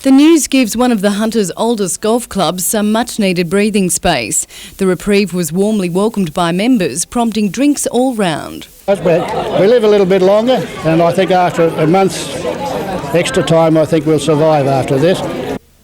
The news gives one of the Hunter's oldest golf clubs some much-needed breathing space. The reprieve was warmly welcomed by members, prompting drinks all round. We live a little bit longer, and I think after a month's extra time, I think we'll survive after this.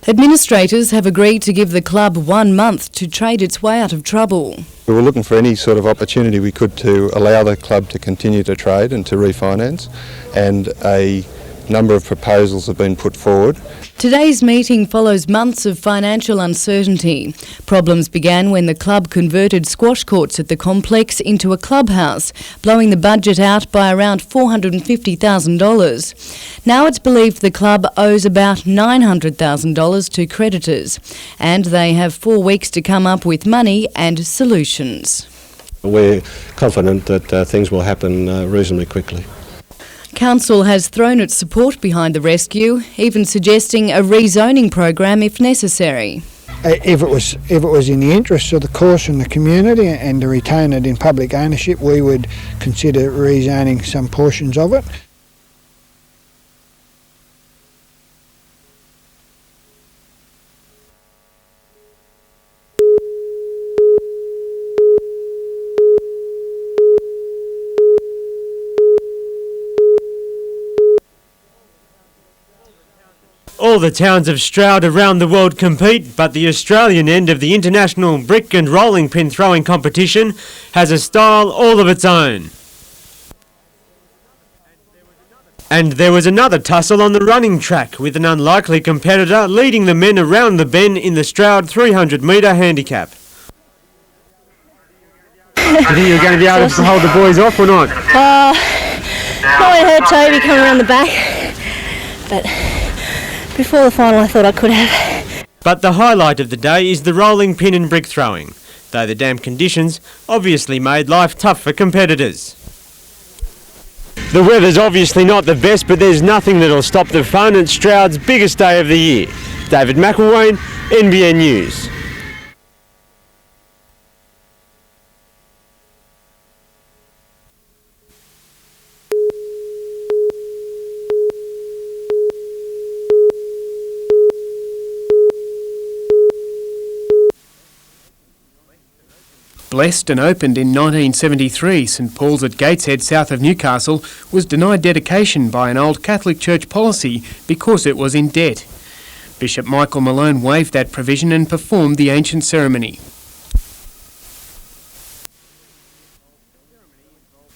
Administrators have agreed to give the club 1 month to trade its way out of trouble. We were looking for any sort of opportunity we could to allow the club to continue to trade and to refinance, and a number of proposals have been put forward. Today's meeting follows months of financial uncertainty. Problems began when the club converted squash courts at the complex into a clubhouse, blowing the budget out by around $450,000. Now it's believed the club owes about $900,000 to creditors, and they have 4 weeks to come up with money and solutions. We're confident that things will happen reasonably quickly. Council has thrown its support behind the rescue, even suggesting a rezoning program if necessary. If it was in the interests of the course and the community and to retain it in public ownership, we would consider rezoning some portions of it. All the towns of Stroud around the world compete, but the Australian end of the international brick and rolling pin throwing competition has a style all of its own. And there was another tussle on the running track, with an unlikely competitor leading the men around the bend in the Stroud 300-metre handicap. Do you think you're going to be able to hold the boys off or not? Probably heard Toby coming around the back, but before the final I thought I could have. But the highlight of the day is the rolling pin and brick throwing, though the damp conditions obviously made life tough for competitors. The weather's obviously not the best, but there's nothing that'll stop the fun at Stroud's biggest day of the year. David McElwain, NBN News. Blessed and opened in 1973, St Paul's at Gateshead, south of Newcastle, was denied dedication by an old Catholic Church policy because it was in debt. Bishop Michael Malone waived that provision and performed the ancient ceremony.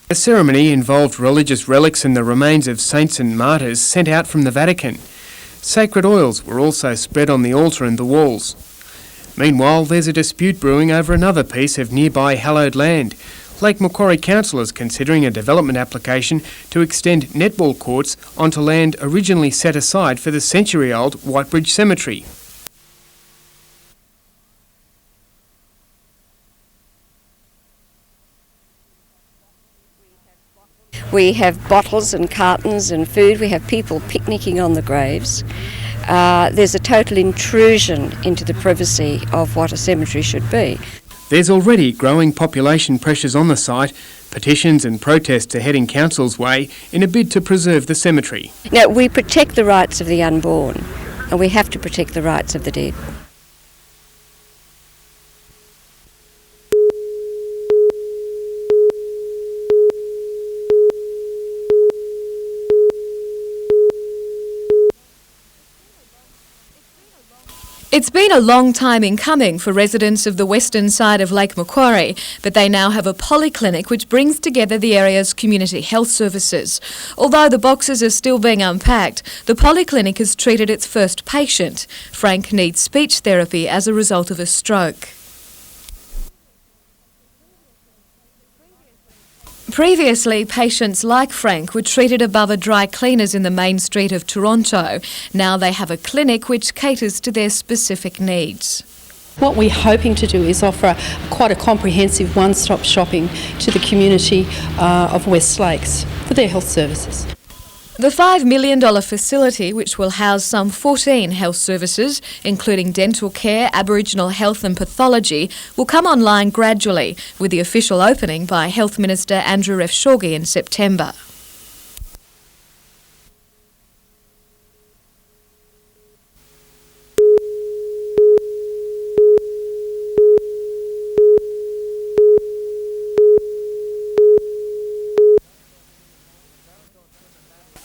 The ceremony involved religious relics and the remains of saints and martyrs sent out from the Vatican. Sacred oils were also spread on the altar and the walls. Meanwhile, there's a dispute brewing over another piece of nearby hallowed land. Lake Macquarie Council is considering a development application to extend netball courts onto land originally set aside for the century-old Whitebridge Cemetery. We have bottles and cartons and food. We have people picnicking on the graves. There's a total intrusion into the privacy of what a cemetery should be. There's already growing population pressures on the site. Petitions and protests are heading Council's way in a bid to preserve the cemetery. Now, we protect the rights of the unborn, and we have to protect the rights of the dead. It's been a long time in coming for residents of the western side of Lake Macquarie, but they now have a polyclinic which brings together the area's community health services. Although the boxes are still being unpacked, the polyclinic has treated its first patient. Frank needs speech therapy as a result of a stroke. Previously, patients like Frank were treated above a dry cleaners in the main street of Toronto. Now they have a clinic which caters to their specific needs. What we're hoping to do is offer quite a comprehensive one-stop shopping to the community of West Lakes for their health services. The $5 million facility, which will house some 14 health services, including dental care, Aboriginal health and pathology, will come online gradually, with the official opening by Health Minister Andrew Refshaugi in September.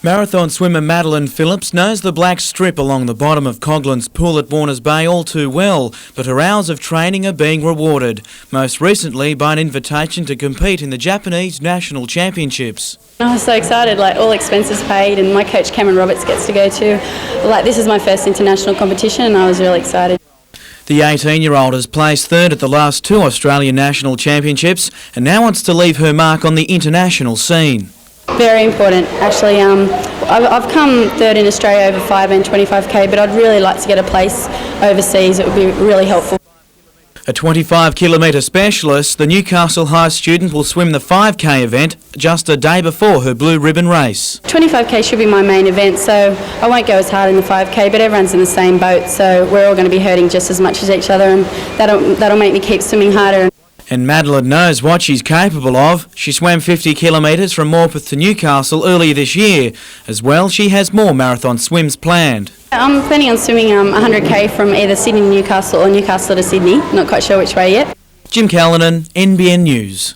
Marathon swimmer Madeline Phillips knows the black strip along the bottom of Coglan's Pool at Warners Bay all too well, but her hours of training are being rewarded, most recently by an invitation to compete in the Japanese National Championships. I was so excited, like all expenses paid, and my coach Cameron Roberts gets to go too. Like, this is my first international competition and I was really excited. The 18-year-old has placed third at the last two Australian National Championships and now wants to leave her mark on the international scene. Very important, actually. I've come third in Australia over 5 and 25k, but I'd really like to get a place overseas. It would be really helpful. A 25-kilometre specialist, the Newcastle High student will swim the 5k event just a day before her blue ribbon race. 25k should be my main event, so I won't go as hard in the 5k, but everyone's in the same boat, so we're all going to be hurting just as much as each other, and that'll make me keep swimming harder. And Madeline knows what she's capable of. She swam 50 kilometres from Morpeth to Newcastle earlier this year. As well, she has more marathon swims planned. I'm planning on swimming 100k from either Sydney to Newcastle or Newcastle to Sydney. Not quite sure which way yet. Jim Callanan, NBN News.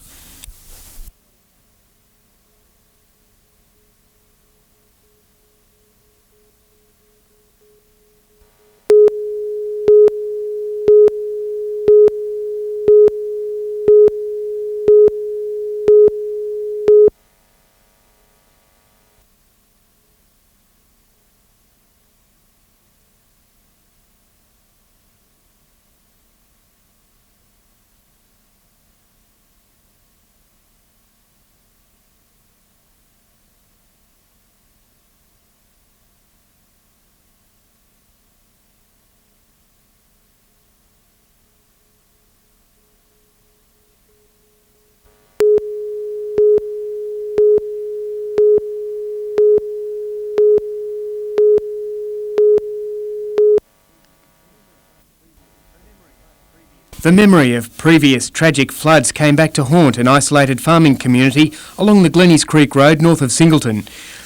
The memory of previous tragic floods came back to haunt an isolated farming community along the Glennies Creek Road north of Singleton.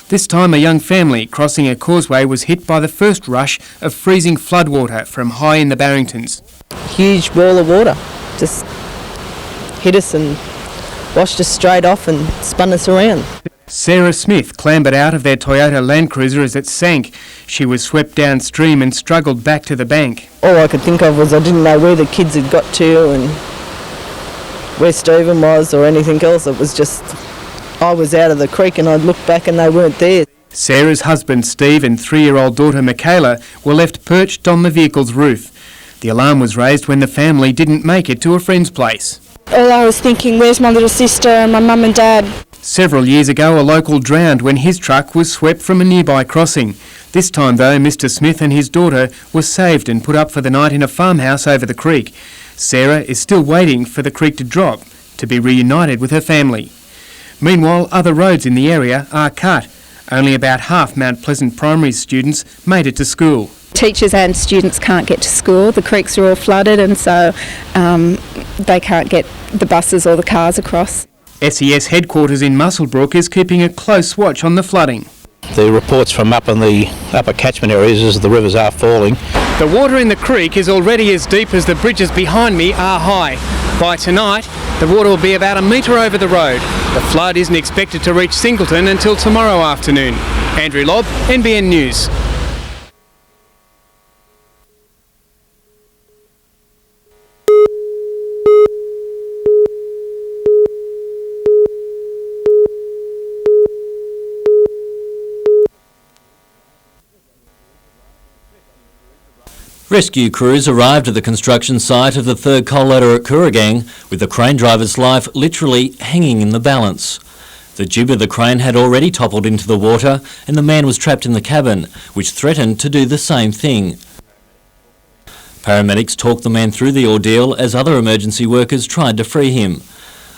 This time a young family crossing a causeway was hit by the first rush of freezing floodwater from high in the Barringtons. Huge wall of water just hit us and washed us straight off and spun us around. Sarah Smith clambered out of their Toyota Land Cruiser as it sank. She was swept downstream and struggled back to the bank. All I could think of was I didn't know where the kids had got to and where Stephen was or anything else. It was just, I was out of the creek and I'd look back and they weren't there. Sarah's husband Steve and 3-year-old daughter Michaela were left perched on the vehicle's roof. The alarm was raised when the family didn't make it to a friend's place. All I was thinking, where's my little sister and my mum and dad? Several years ago, a local drowned when his truck was swept from a nearby crossing. This time, though, Mr. Smith and his daughter were saved and put up for the night in a farmhouse over the creek. Sarah is still waiting for the creek to drop to be reunited with her family. Meanwhile, other roads in the area are cut. Only about half Mount Pleasant Primary students made it to school. Teachers and students can't get to school. The creeks are all flooded and so they can't get the buses or the cars across. SES headquarters in Muswellbrook is keeping a close watch on the flooding. The reports from up in the upper catchment areas is the rivers are falling. The water in the creek is already as deep as the bridges behind me are high. By tonight, the water will be about a metre over the road. The flood isn't expected to reach Singleton until tomorrow afternoon. Andrew Lobb, NBN News. Rescue crews arrived at the construction site of the third coal loader at Kooragang, with the crane driver's life literally hanging in the balance. The jib of the crane had already toppled into the water and the man was trapped in the cabin, which threatened to do the same thing. Paramedics talked the man through the ordeal as other emergency workers tried to free him.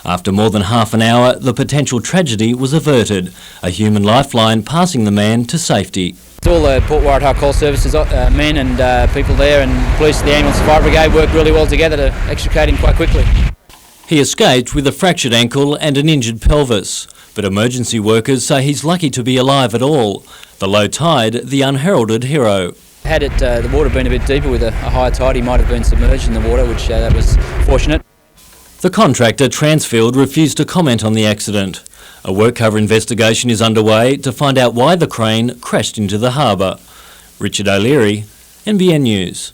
After more than half an hour, the potential tragedy was averted, a human lifeline passing the man to safety. All the Port Waratah Call Services men and people there and police, the ambulance fire brigade worked really well together to extricate him quite quickly. He escaped with a fractured ankle and an injured pelvis, but emergency workers say he's lucky to be alive at all. The low tide, the unheralded hero. Had the water been a bit deeper with a higher tide, he might have been submerged in the water, which that was fortunate. The contractor, Transfield, refused to comment on the accident. A work cover investigation is underway to find out why the crane crashed into the harbour. Richard O'Leary, NBN News.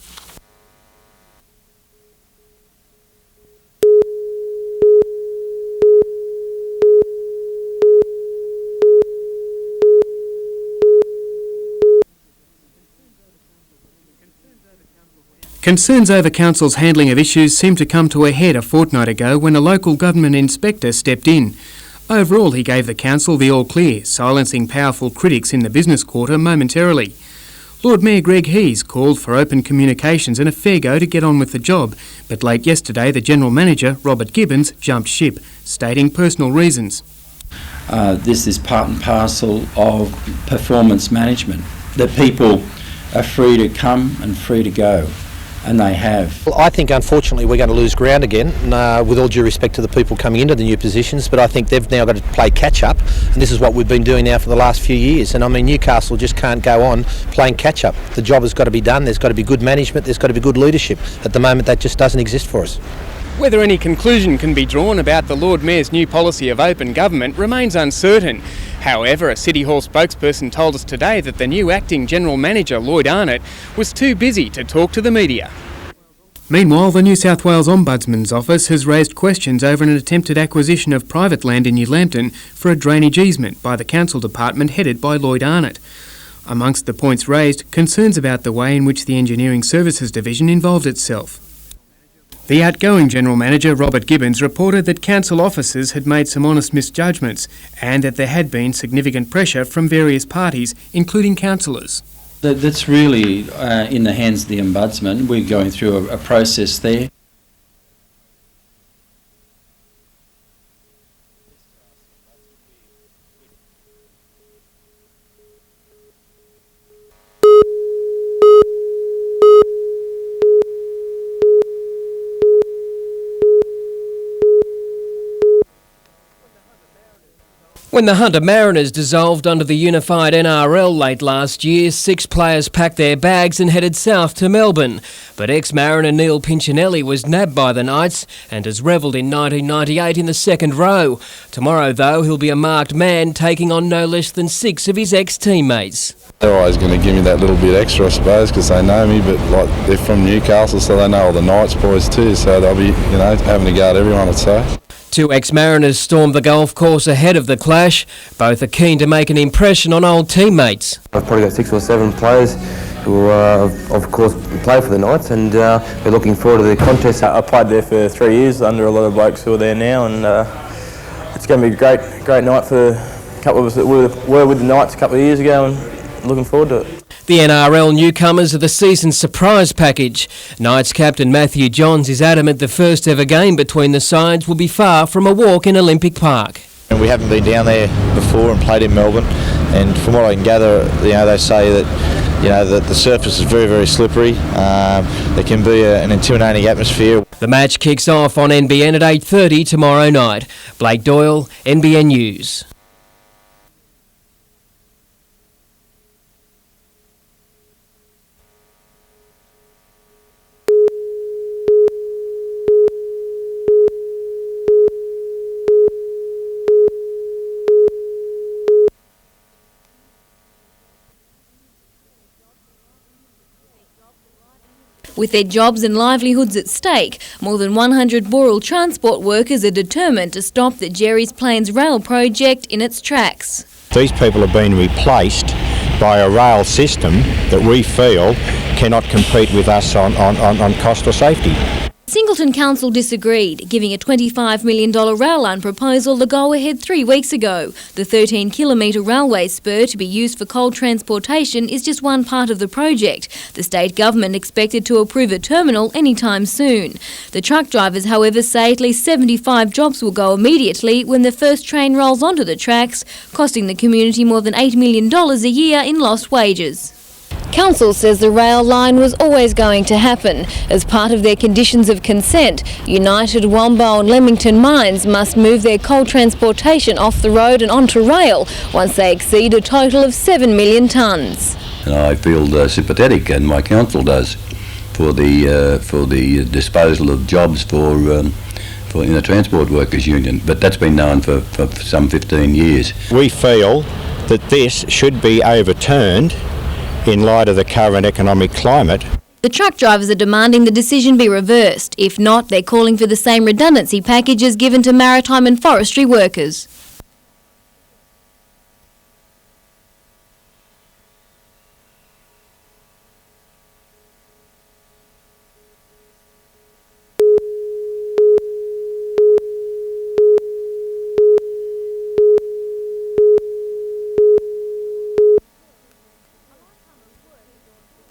Concerns over council's handling of issues seemed to come to a head a fortnight ago when a local government inspector stepped in. Overall, he gave the council the all clear, silencing powerful critics in the business quarter momentarily. Lord Mayor Greg Hees called for open communications and a fair go to get on with the job, but late yesterday the General Manager, Robert Gibbons, jumped ship, stating personal reasons. This is part and parcel of performance management. The people are free to come and free to go. And they have. Well, I think unfortunately we're going to lose ground again, with all due respect to the people coming into the new positions, but I think they've now got to play catch up, and this is what we've been doing now for the last few years. And I mean, Newcastle just can't go on playing catch up. The job has got to be done, there's got to be good management, there's got to be good leadership. At the moment that just doesn't exist for us. Whether any conclusion can be drawn about the Lord Mayor's new policy of open government remains uncertain. However, a City Hall spokesperson told us today that the new acting General Manager, Lloyd Arnott, was too busy to talk to the media. Meanwhile, the New South Wales Ombudsman's Office has raised questions over an attempted acquisition of private land in New Lambton for a drainage easement by the Council Department headed by Lloyd Arnott. Amongst the points raised, concerns about the way in which the Engineering Services Division involved itself. The outgoing General Manager, Robert Gibbons, reported that council officers had made some honest misjudgments and that there had been significant pressure from various parties, including councillors. That's really in the hands of the Ombudsman. We're going through a process there. When the Hunter Mariners dissolved under the unified NRL late last year, 6 players packed their bags and headed south to Melbourne. But ex-Mariner Neil Pinchinelli was nabbed by the Knights and has revelled in 1998 in the second row. Tomorrow, though, he'll be a marked man taking on no less than 6 of his ex-teammates. They're always going to give me that little bit extra, I suppose, because they know me, but like they're from Newcastle, so they know all the Knights boys too, so they'll be, having a go at everyone, I'd say. 2 ex-Mariners stormed the golf course ahead of the clash. Both are keen to make an impression on old teammates. I've probably got 6 or 7 players who, of course, play for the Knights, and we're looking forward to the contest. I played there for 3 years under a lot of blokes who are there now, and it's going to be a great night for a couple of us that were with the Knights a couple of years ago, and looking forward to it. The NRL newcomers are the season's surprise package. Knights captain Matthew Johns is adamant the first ever game between the sides will be far from a walk in Olympic Park. And we haven't been down there before and played in Melbourne, and from what I can gather, they say that that the surface is very, very slippery. There can be an intimidating atmosphere. The match kicks off on NBN at 8:30 tomorrow night. Blake Doyle, NBN News. With their jobs and livelihoods at stake, more than 100 Boral transport workers are determined to stop the Jerry's Plains rail project in its tracks. These people are being replaced by a rail system that we feel cannot compete with us on cost or safety. Singleton Council disagreed, giving a $25 million rail line proposal the go-ahead 3 weeks ago. The 13-kilometre railway spur to be used for coal transportation is just one part of the project. The state government expected to approve a terminal anytime soon. The truck drivers, however, say at least 75 jobs will go immediately when the first train rolls onto the tracks, costing the community more than $8 million a year in lost wages. Council says the rail line was always going to happen. As part of their conditions of consent, United, Wombo and Leamington mines must move their coal transportation off the road and onto rail once they exceed a total of 7 million tonnes. I feel sympathetic, and my council does, for the disposal of jobs for in the Transport Workers Union, but that's been known for some 15 years. We feel that this should be overturned in light of the current economic climate. The truck drivers are demanding the decision be reversed. If not, they're calling for the same redundancy packages given to maritime and forestry workers.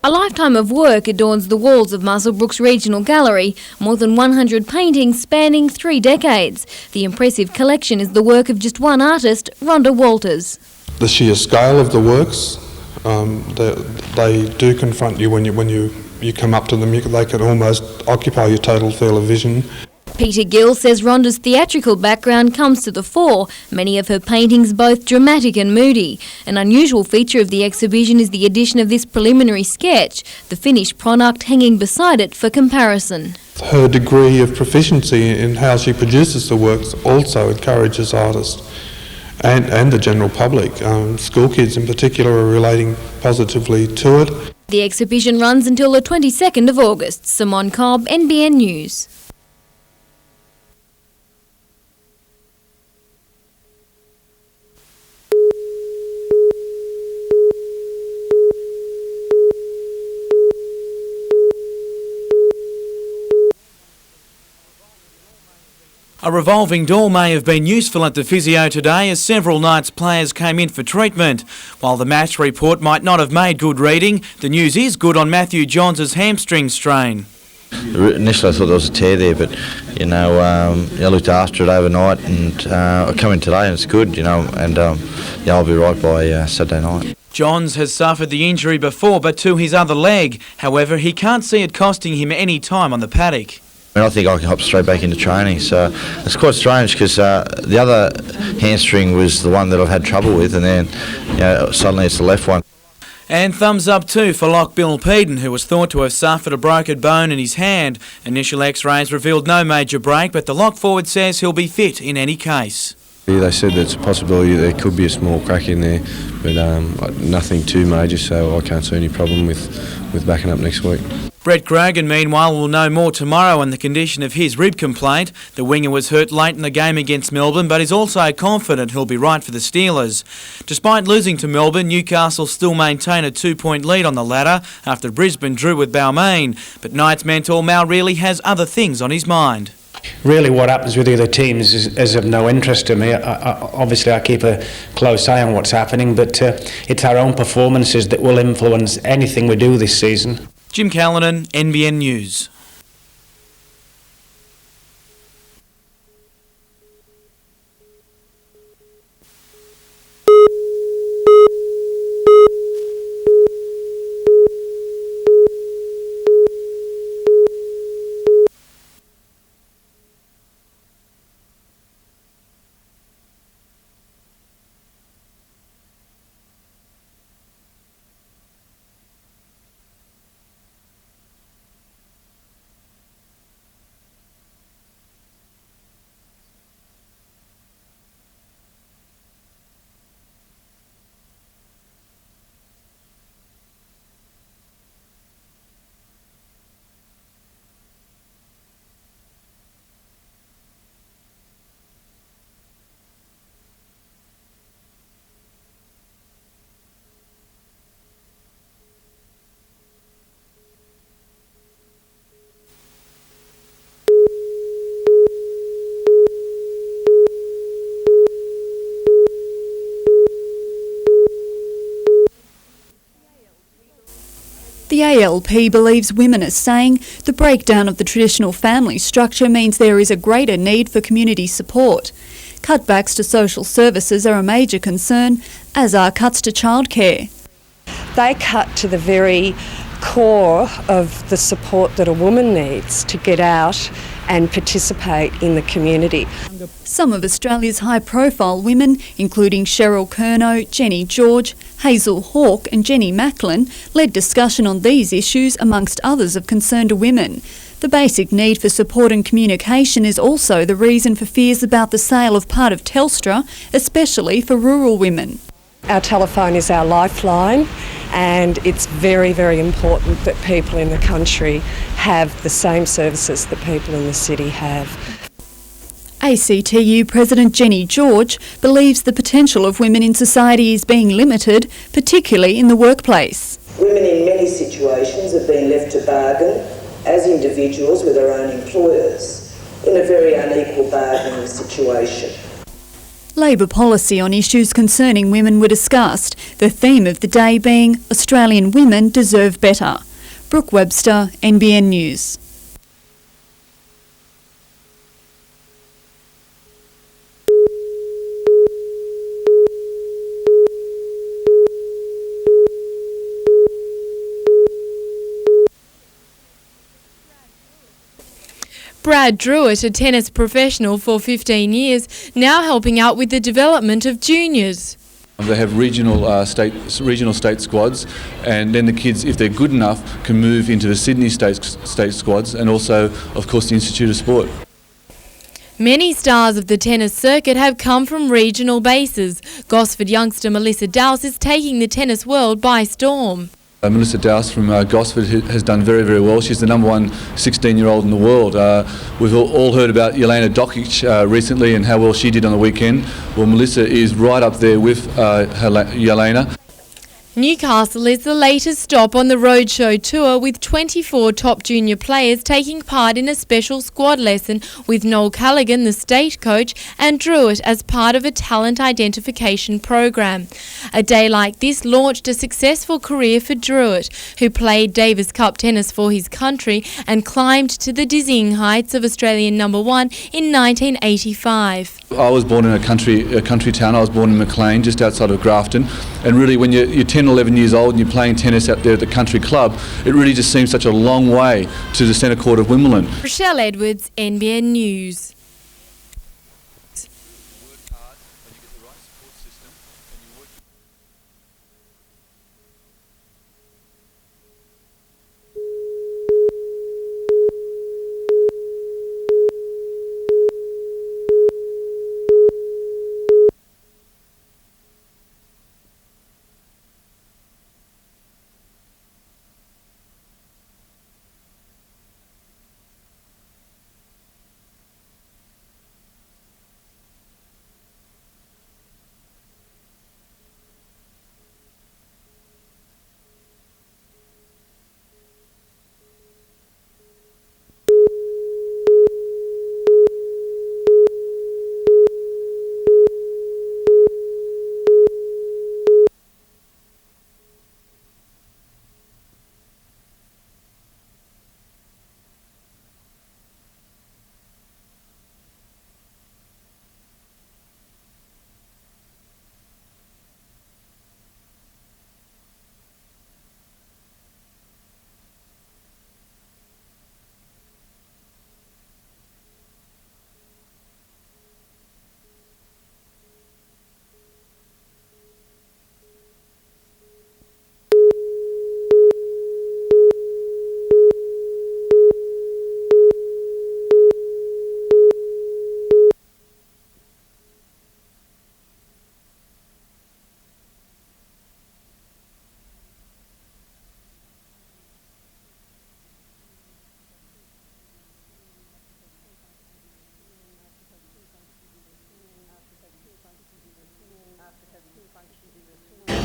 A lifetime of work adorns the walls of Muswellbrook's Regional Gallery, more than 100 paintings spanning 3 decades. The impressive collection is the work of just one artist, Rhonda Walters. The sheer scale of the works, they do confront you when you come up to them. They can almost occupy your total field of vision. Peter Gill says Rhonda's theatrical background comes to the fore, many of her paintings both dramatic and moody. An unusual feature of the exhibition is the addition of this preliminary sketch, the finished product hanging beside it for comparison. Her degree of proficiency in how she produces the works also encourages artists and the general public. School kids in particular are relating positively to it. The exhibition runs until the 22nd of August. Simone Cobb, NBN News. A revolving door may have been useful at the physio today as several Knights players came in for treatment. While the match report might not have made good reading, the news is good on Matthew Johns' hamstring strain. Initially I thought there was a tear there, but I looked after it overnight and I come in today and it's good, and I'll be right by Saturday night. Johns has suffered the injury before, but to his other leg. However, he can't see it costing him any time on the paddock. I think I can hop straight back into training, so it's quite strange because the other hamstring was the one that I've had trouble with, and then suddenly it's the left one. And thumbs up too for Lock Bill Peden, who was thought to have suffered a broken bone in his hand. Initial x-rays revealed no major break, but the lock forward says he'll be fit in any case. They said there's a possibility there could be a small crack in there, but nothing too major, so I can't see any problem with backing up next week. Brett Grogan, meanwhile, will know more tomorrow on the condition of his rib complaint. The winger was hurt late in the game against Melbourne, but is also confident he'll be right for the Steelers. Despite losing to Melbourne, Newcastle still maintain a 2-point lead on the ladder after Brisbane drew with Balmain. But Knights mentor Mal really has other things on his mind. Really what happens with the other teams is of no interest to me. Obviously I keep a close eye on what's happening, but it's our own performances that will influence anything we do this season. Jim Callanan, NBN News. The ALP believes women are saying the breakdown of the traditional family structure means there is a greater need for community support. Cutbacks to social services are a major concern, as are cuts to childcare. They cut to the very core of the support that a woman needs to get out and participate in the community. Some of Australia's high-profile women, including Cheryl Curnow, Jenny George, Hazel Hawke and Jenny Macklin, led discussion on these issues amongst others of concern to women. The basic need for support and communication is also the reason for fears about the sale of part of Telstra, especially for rural women. Our telephone is our lifeline, and it's very, very important that people in the country have the same services that people in the city have. ACTU President Jenny George believes the potential of women in society is being limited, particularly in the workplace. Women in many situations have been left to bargain as individuals with their own employers in a very unequal bargaining situation. Labor policy on issues concerning women were discussed, the theme of the day being Australian women deserve better. Brooke Webster, NBN News. Brad Druitt, a tennis professional for 15 years, now helping out with the development of juniors. They have regional state squads, and then the kids, if they're good enough, can move into the Sydney state squads, and also, of course, the Institute of Sport. Many stars of the tennis circuit have come from regional bases. Gosford youngster Melissa Dowse is taking the tennis world by storm. Melissa Dowse from Gosford has done very, very well. She's the number one 16-year-old in the world. We've all heard about Jelena Dokic recently and how well she did on the weekend. Well, Melissa is right up there with Jelena. Newcastle is the latest stop on the Roadshow tour, with 24 top junior players taking part in a special squad lesson with Noel Callaghan, the state coach, and Druitt as part of a talent identification program. A day like this launched a successful career for Druitt, who played Davis Cup tennis for his country and climbed to the dizzying heights of Australian number one in 1985. I was born in a country town. I was born in Maclean, just outside of Grafton, and really when you're 10, 11 years old and you're playing tennis out there at the country club, it really just seems such a long way to the centre court of Wimbledon. Rochelle Edwards, NBN News.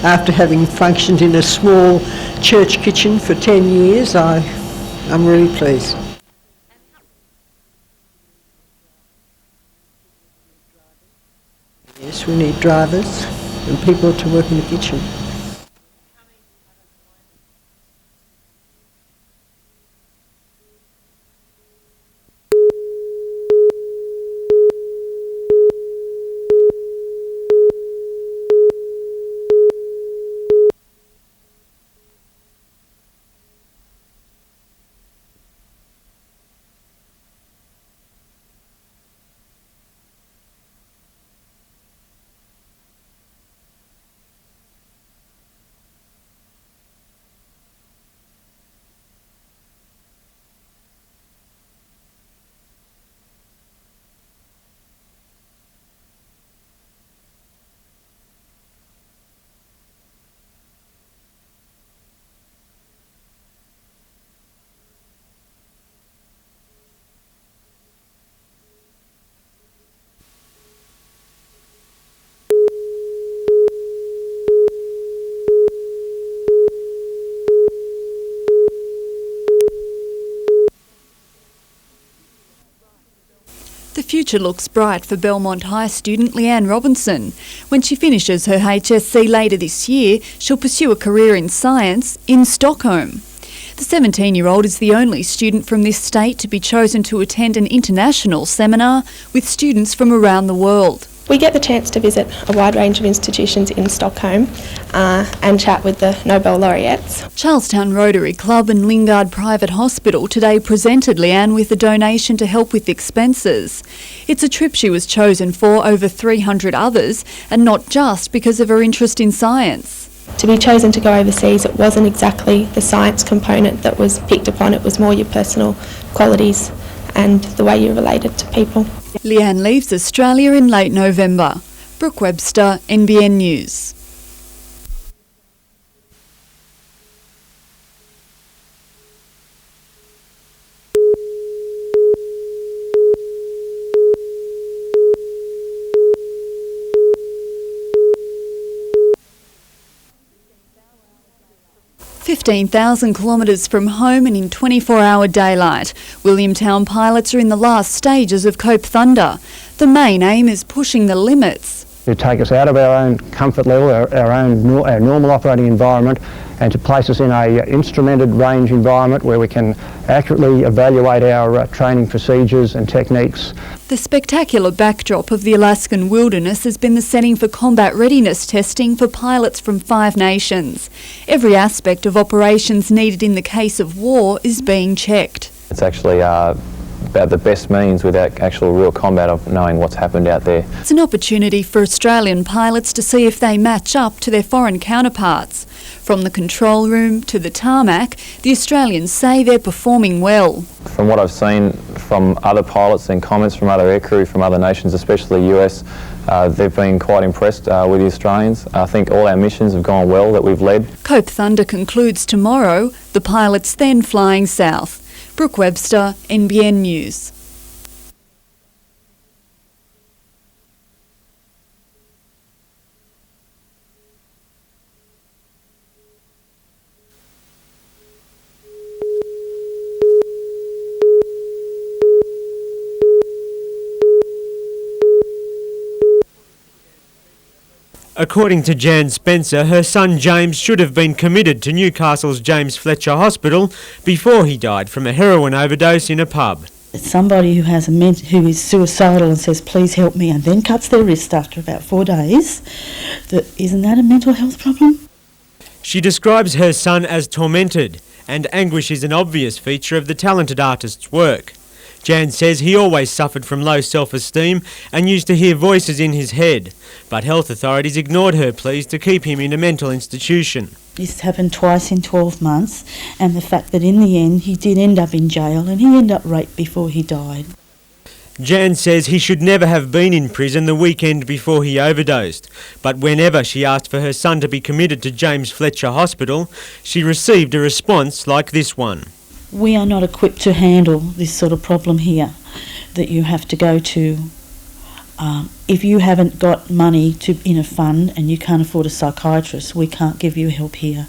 After having functioned in a small church kitchen for 10 years, I'm really pleased. Yes, we need drivers and people to work in the kitchen. future looks bright for Belmont High student Leanne Robinson. When she finishes her HSC later this year, she'll pursue a career in science in Stockholm. The 17-year-old is the only student from this state to be chosen to attend an international seminar with students from around the world. We get the chance to visit a wide range of institutions in Stockholm and chat with the Nobel laureates. Charlestown Rotary Club and Lingard Private Hospital today presented Leanne with a donation to help with expenses. It's a trip she was chosen for over 300 others, and not just because of her interest in science. To be chosen to go overseas, it wasn't exactly the science component that was picked upon, it was more your personal qualities and the way you related to people. Leanne leaves Australia in late November. Brooke Webster, NBN News. "15,000 kilometres from home and in 24-hour daylight. Williamtown pilots are in the last stages of Cope Thunder. The main aim is pushing the limits. To take us out of our own comfort level, our normal operating environment, and to place us in a instrumented range environment where we can accurately evaluate our training procedures and techniques. The spectacular backdrop of the Alaskan wilderness has been the setting for combat readiness testing for pilots from 5 nations. Every aspect of operations needed in the case of war is being checked. It's actually about the best means without actual real combat of knowing what's happened out there. It's an opportunity for Australian pilots to see if they match up to their foreign counterparts. From the control room to the tarmac, the Australians say they're performing well. From what I've seen from other pilots and comments from other aircrew from other nations, especially the US, they've been quite impressed with the Australians. I think all our missions have gone well that we've led. Cope Thunder concludes tomorrow, the pilots then flying south. Brooke Webster, NBN News. According to Jan Spencer, her son James should have been committed to Newcastle's James Fletcher Hospital before he died from a heroin overdose in a pub. Somebody who has who is suicidal and says, please help me, and then cuts their wrist after about 4 days, isn't that a mental health problem? She describes her son as tormented, and anguish is an obvious feature of the talented artist's work. Jan says he always suffered from low self-esteem and used to hear voices in his head, but health authorities ignored her pleas to keep him in a mental institution. This happened twice in 12 months, and the fact that in the end he did end up in jail and he ended up raped before he died. Jan says he should never have been in prison the weekend before he overdosed, but whenever she asked for her son to be committed to James Fletcher Hospital, she received a response like this one. We are not equipped to handle this sort of problem here, that you have to go to. If you haven't got money in a fund and you can't afford a psychiatrist, we can't give you help here.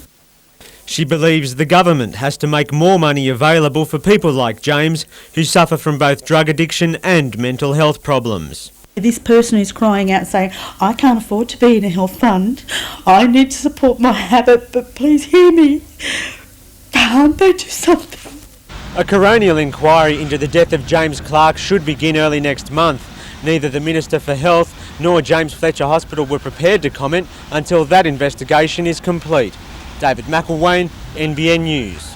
She believes the government has to make more money available for people like James, who suffer from both drug addiction and mental health problems. This person is crying out saying, I can't afford to be in a health fund, I need to support my habit, but please hear me. Can't they do something? A coronial inquiry into the death of James Clark should begin early next month. Neither the Minister for Health nor James Fletcher Hospital were prepared to comment until that investigation is complete. David McElwain, NBN News.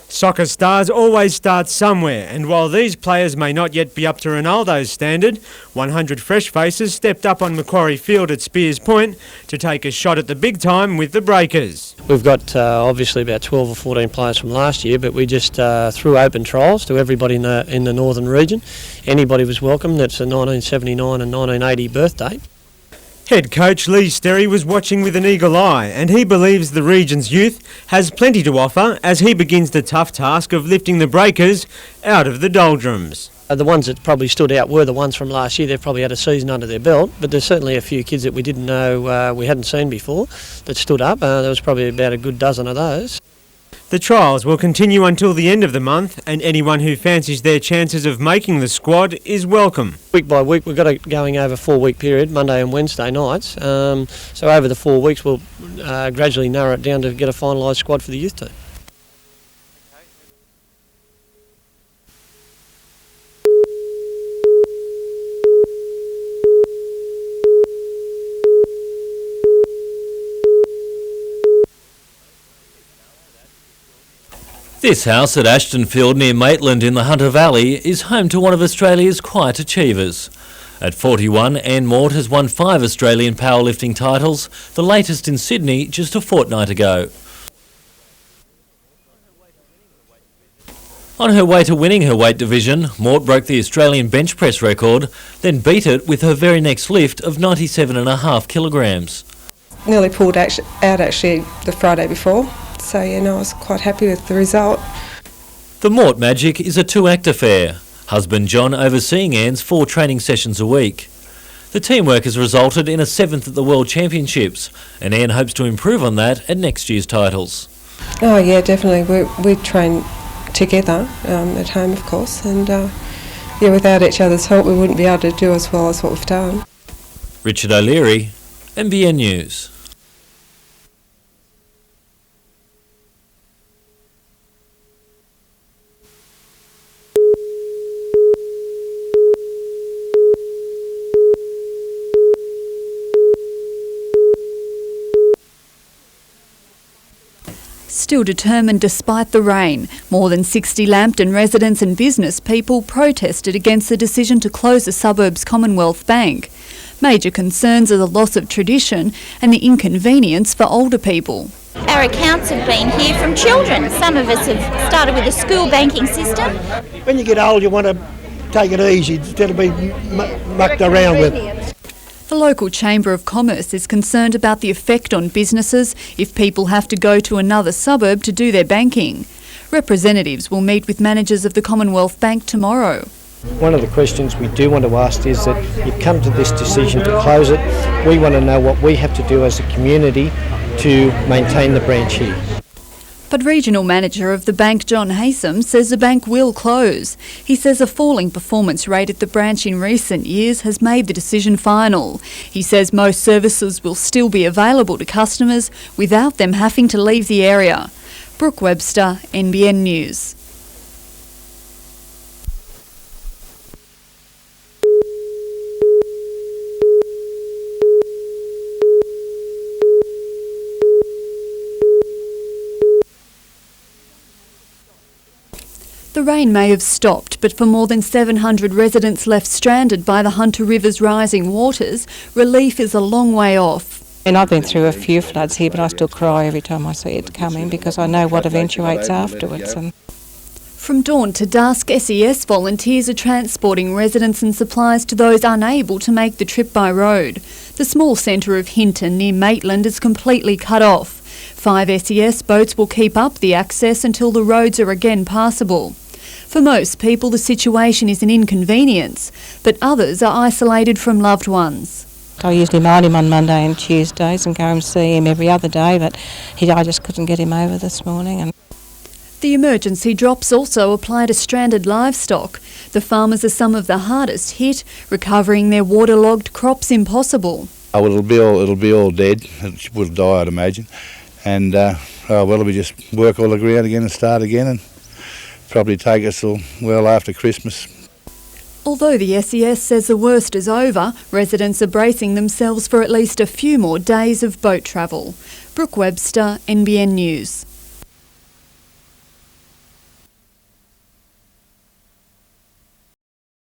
Soccer stars always start somewhere, and while these players may not yet be up to Ronaldo's standard, 100 fresh faces stepped up on Macquarie Field at Spears Point to take a shot at the big time with the Breakers. We've got obviously about 12 or 14 players from last year, but we just threw open trials to everybody in the northern region. Anybody was welcome that's a 1979 and 1980 birth date. Head coach Lee Sterry was watching with an eagle eye, and he believes the region's youth has plenty to offer as he begins the tough task of lifting the Breakers out of the doldrums. The ones that probably stood out were the ones from last year. They've probably had a season under their belt, but there's certainly a few kids that we didn't know we hadn't seen before that stood up. There was probably about a good dozen of those. The trials will continue until the end of the month, and anyone who fancies their chances of making the squad is welcome. Week by week, we've got it going over a 4-week period, Monday and Wednesday nights. So over the 4 weeks, we'll gradually narrow it down to get a finalised squad for the youth team. This house at Ashtonfield near Maitland in the Hunter Valley is home to one of Australia's quiet achievers. At 41, Anne Mort has won 5 Australian powerlifting titles, the latest in Sydney just a fortnight ago. On her way to winning her weight division, Mort broke the Australian bench press record, then beat it with her very next lift of 97.5 kilograms. Nearly pulled out actually the Friday before. So yeah, no, I was quite happy with the result. The Mort magic is a 2-act affair, husband John overseeing Anne's 4 training sessions a week. The teamwork has resulted in a 7th at the World Championships, and Anne hopes to improve on that at next year's titles. Oh yeah, definitely. We train together at home, of course, and yeah, without each other's help we wouldn't be able to do as well as what we've done. Richard O'Leary, NBN News. Still determined despite the rain, more than 60 Lambton residents and business people protested against the decision to close the suburb's Commonwealth Bank. Major concerns are the loss of tradition and the inconvenience for older people. Our accounts have been here from children. Some of us have started with a school banking system. When you get old, you want to take it easy instead of being mucked around with. The local Chamber of Commerce is concerned about the effect on businesses if people have to go to another suburb to do their banking. Representatives will meet with managers of the Commonwealth Bank tomorrow. One of the questions we do want to ask is that you've come to this decision to close it. We want to know what we have to do as a community to maintain the branch here. But Regional Manager of the bank, John Haysom, says the bank will close. He says a falling performance rate at the branch in recent years has made the decision final. He says most services will still be available to customers without them having to leave the area. Brooke Webster, NBN News. The rain may have stopped, but for more than 700 residents left stranded by the Hunter River's rising waters, relief is a long way off. And I've been through a few floods here, but I still cry every time I see it coming because I know what eventuates afterwards. From dawn to dusk, SES volunteers are transporting residents and supplies to those unable to make the trip by road. The small centre of Hinton near Maitland is completely cut off. 5 SES boats will keep up the access until the roads are again passable. For most people, the situation is an inconvenience, but others are isolated from loved ones. I usually mind him on Monday and Tuesdays and go and see him every other day, but I just couldn't get him over this morning. The emergency drops also apply to stranded livestock. The farmers are some of the hardest hit, recovering their waterlogged crops impossible. Oh, well, it'll be all dead. It will die, I'd imagine. And it'll be just work all the ground again and start again, and probably take us till well after Christmas. Although the SES says the worst is over, residents are bracing themselves for at least a few more days of boat travel. Brooke Webster, NBN News.